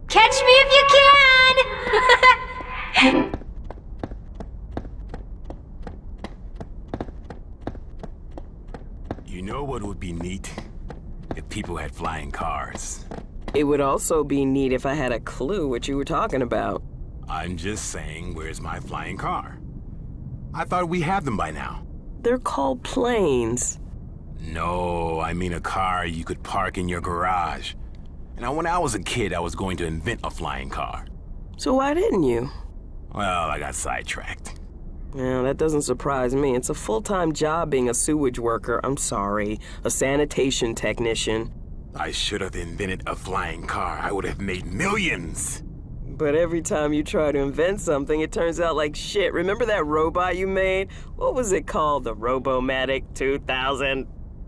Catch me if you can! You know what would be neat? If people had flying cars. It would also be neat if I had a clue what you were talking about. I'm just saying, where's my flying car? I thought we had them by now. They're called planes. No, I mean a car you could park in your garage. Now, when I was a kid, I was going to invent a flying car. So why didn't you? Well, I got sidetracked. Yeah, that doesn't surprise me. It's a full-time job being a sewage worker. I'm sorry, a sanitation technician. I should have invented a flying car. I would have made millions. But every time you try to invent something, it turns out like shit. Remember that robot you made? What was it called? The Robomatic 2000?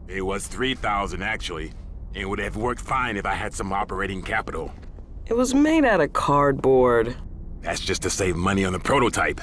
It was 3,000, actually. It would have worked fine if I had some operating capital. It was made out of cardboard. That's just to save money on the prototype.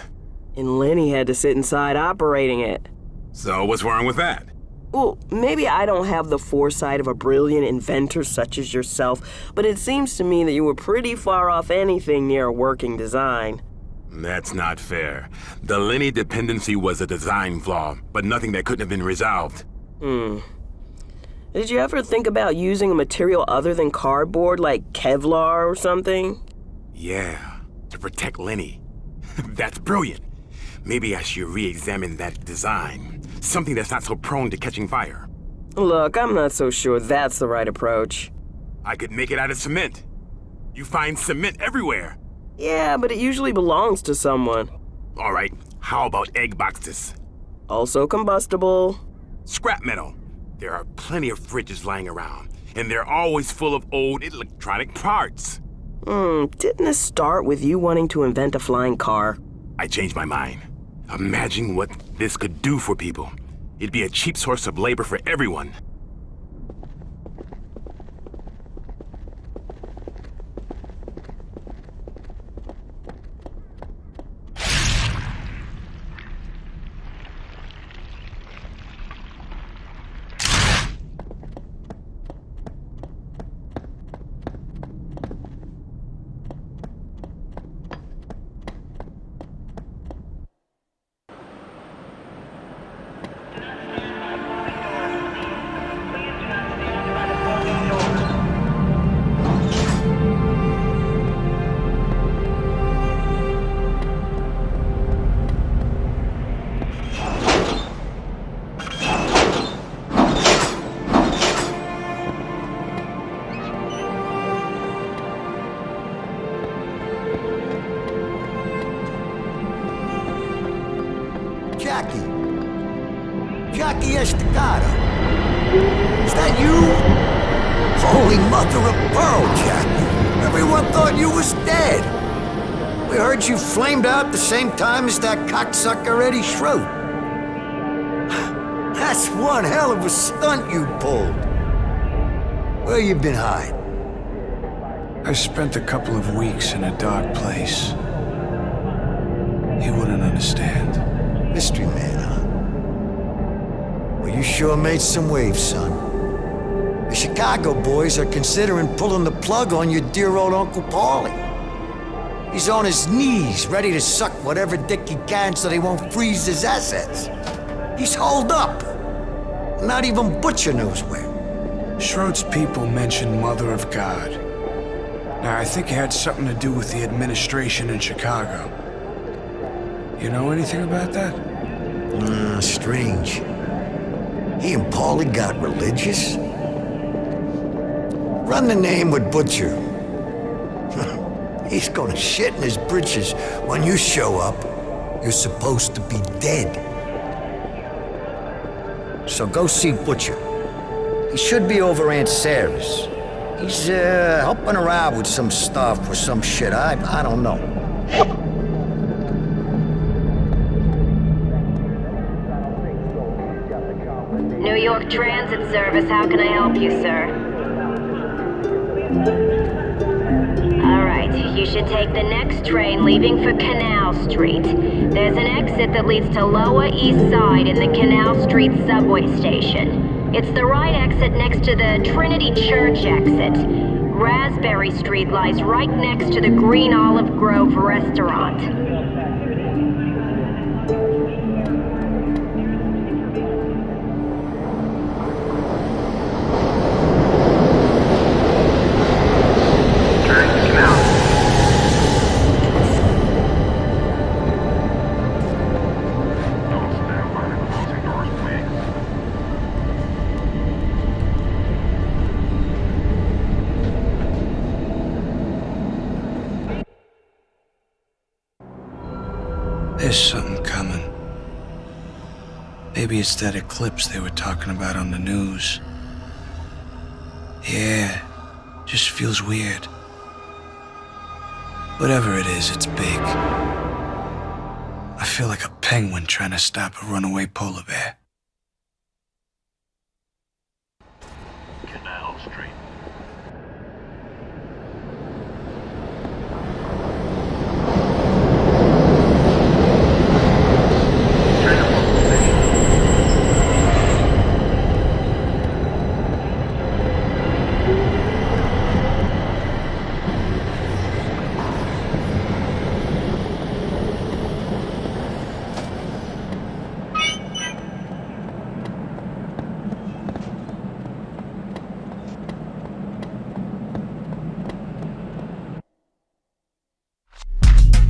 And Lenny had to sit inside operating it. So what's wrong with that? Well, maybe I don't have the foresight of a brilliant inventor such as yourself, but it seems to me that you were pretty far off anything near a working design. That's not fair. The Lenny dependency was a design flaw, but nothing that couldn't have been resolved. Did you ever think about using a material other than cardboard, like Kevlar or something? Yeah, to protect Lenny. That's brilliant. Maybe I should re-examine that design. Something that's not so prone to catching fire. Look, I'm not so sure that's the right approach. I could make it out of cement. You find cement everywhere. Yeah, but it usually belongs to someone. All right, how about egg boxes? Also combustible. Scrap metal. There are plenty of fridges lying around, and they're always full of old electronic parts. Didn't this start with you wanting to invent a flying car? I changed my mind. Imagine what this could do for people. It'd be a cheap source of labor for everyone. Jackie Estacado. Is that you? Holy mother of pearl, Jackie. Everyone thought you was dead. We heard you flamed out the same time as that cocksucker Eddie Schroed. That's one hell of a stunt you pulled. Where you been hiding? I spent a couple of weeks in a dark place. You wouldn't understand. Mystery man, huh? Well, you sure made some waves, son. The Chicago boys are considering pulling the plug on your dear old Uncle Paulie. He's on his knees, ready to suck whatever dick he can so they won't freeze his assets. He's holed up. Not even Butcher knows where. Schroed's people mentioned Mother of God. Now, I think it had something to do with the administration in Chicago. You know anything about that? Strange. He and Paulie got religious? Run the name with Butcher. He's gonna shit in his britches when you show up. You're supposed to be dead. So go see Butcher. He should be over Aunt Sarah's. He's helping her out with some stuff or some shit. I don't know. New York Transit Service, how can I help you, sir? Alright, you should take the next train leaving for Canal Street. There's an exit that leads to Lower East Side in the Canal Street subway station. It's the right exit next to the Trinity Church exit. Raspberry Street lies right next to the Green Olive Grove restaurant. Turn to canal. Don't stand by the closing doors, please. There's something coming. Maybe it's that eclipse they were talking about on the news. Yeah, just feels weird. Whatever it is, it's big. I feel like a penguin trying to stop a runaway polar bear. Canal Street. Turn to Foley Station.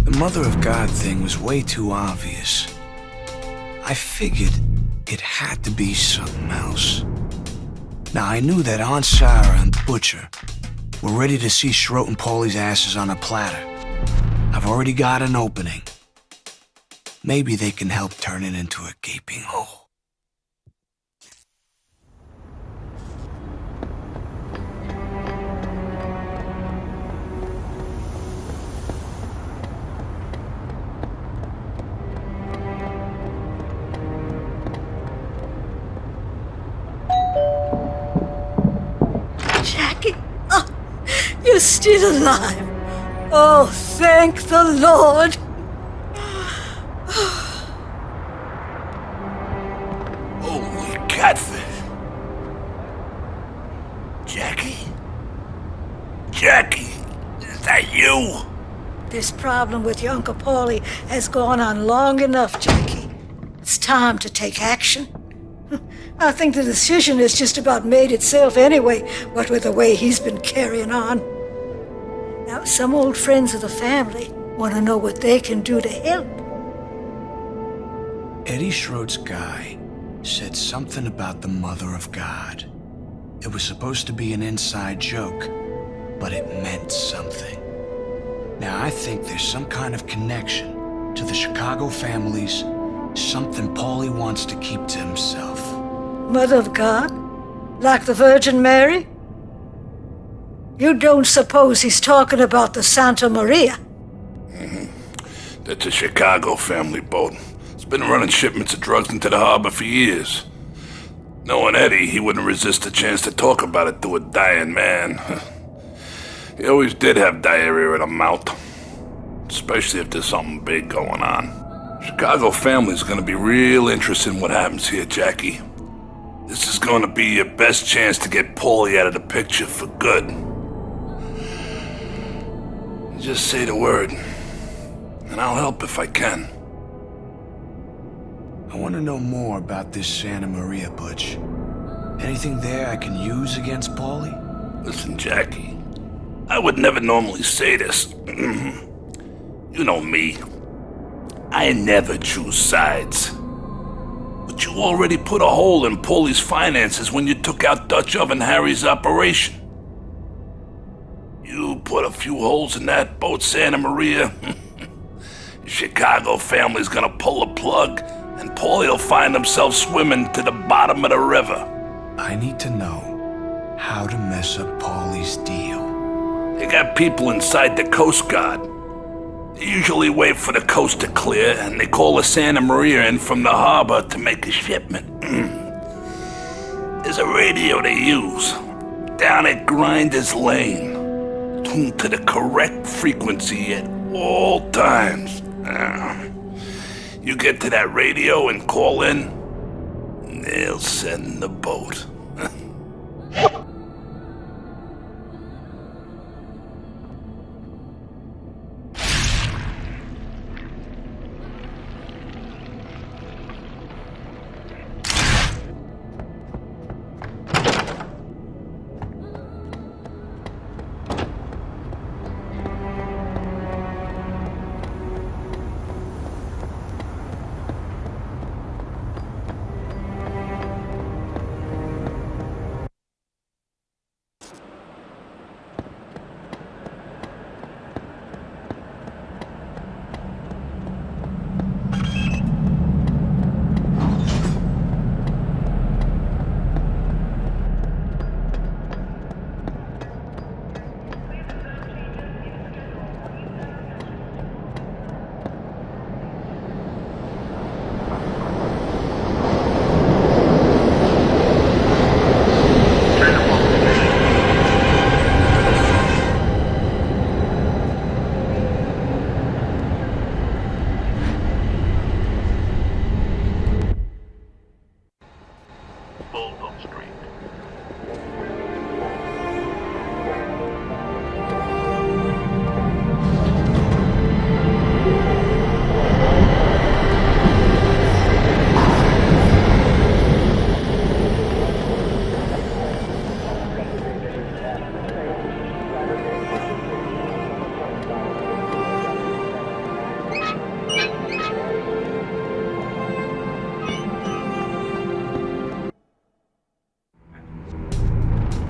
The Mother of God thing was way too obvious. I figured it had to be something else. Now, I knew that Aunt Sarah and Butcher were ready to see Schroet and Paulie's asses on a platter. I've already got an opening. Maybe they can help turn it into a gaping hole. Jackie, oh, you're still alive. Oh, thank the Lord. Holy catfish! Jackie? Jackie, is that you? This problem with your Uncle Paulie has gone on long enough, Jackie. It's time to take action. I think the decision has just about made itself anyway, what with the way he's been carrying on. Now, some old friends of the family want to know what they can do to help. Eddie Schroet's guy said something about the Mother of God. It was supposed to be an inside joke, but it meant something. Now, I think there's some kind of connection to the Chicago families, something Paulie wants to keep to himself. Mother of God? Like the Virgin Mary? You don't suppose he's talking about the Santa Maria? That's a Chicago family boat. It's been running shipments of drugs into the harbor for years. Knowing Eddie, he wouldn't resist a chance to talk about it to a dying man. He always did have diarrhea in the mouth, especially if there's something big going on. Chicago family's gonna be real interested in what happens here, Jackie. This is gonna be your best chance to get Paulie out of the picture for good. Just say the word, and I'll help if I can. I want to know more about this Santa Maria, Butch. Anything there I can use against Paulie? Listen, Jackie, I would never normally say this. You know me. I never choose sides. But you already put a hole in Paulie's finances when you took out Dutch Oven Harry's operation. You put a few holes in that boat, Santa Maria. The Chicago family's gonna pull the plug, and Paulie'll find himself swimming to the bottom of the river. I need to know how to mess up Paulie's deal. They got people inside the Coast Guard. They usually wait for the coast to clear, and they call the Santa Maria in from the harbor to make a shipment. There's a radio they use down at Grinder's Lane, tuned to the correct frequency at all times. You get to that radio and call in, and they'll send the boat.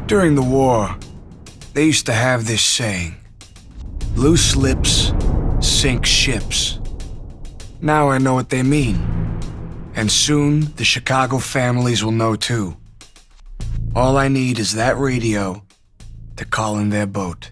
During the war, they used to have this saying, "Loose lips sink ships." Now I know what they mean. And soon, the Chicago families will know too. All I need is that radio to call in their boat.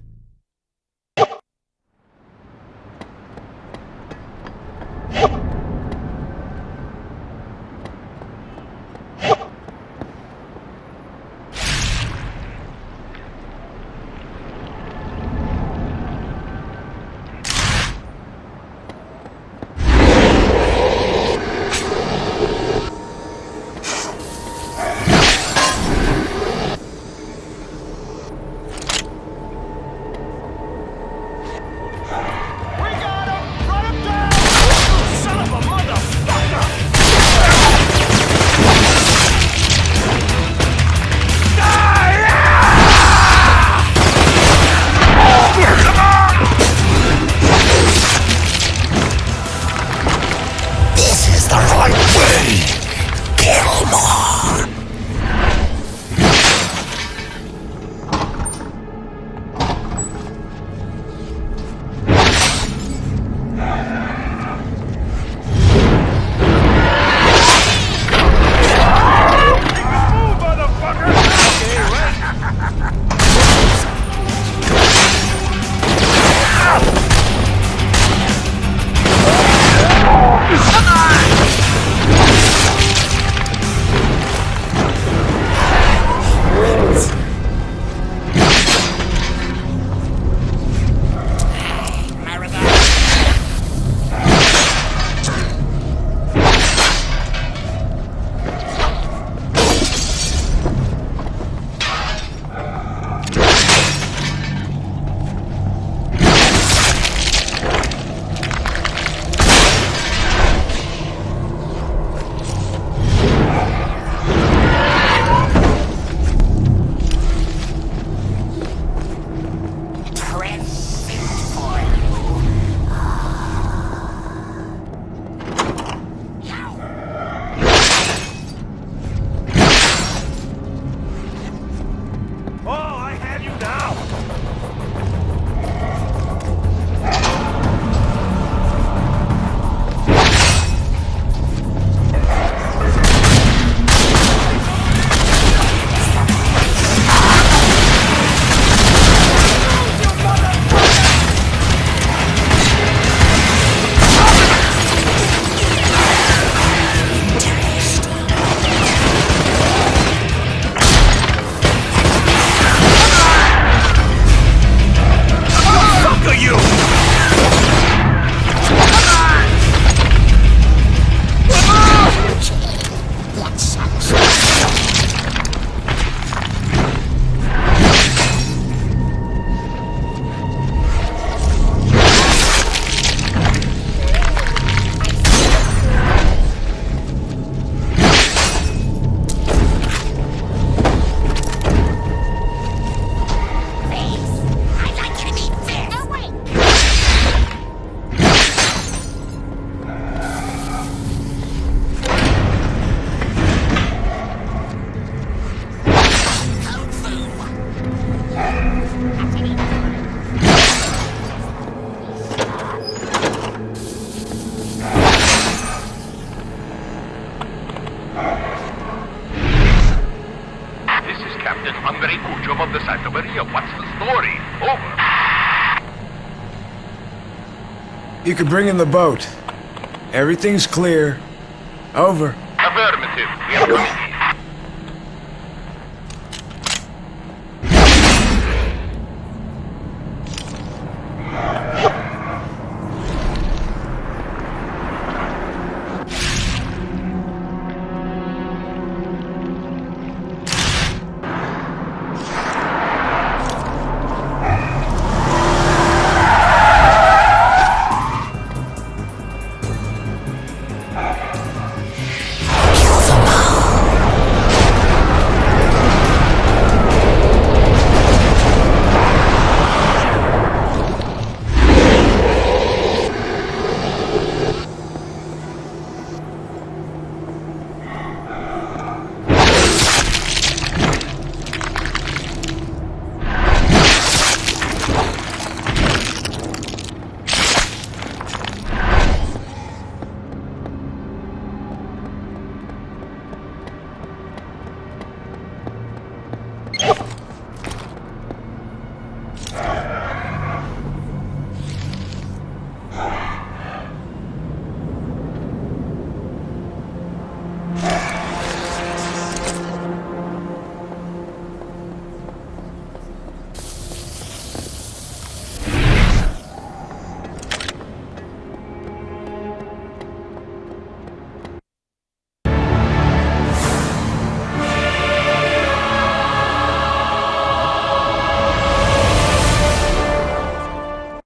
40. Over. You can bring in the boat. Everything's clear. Over. Affirmative. We are coming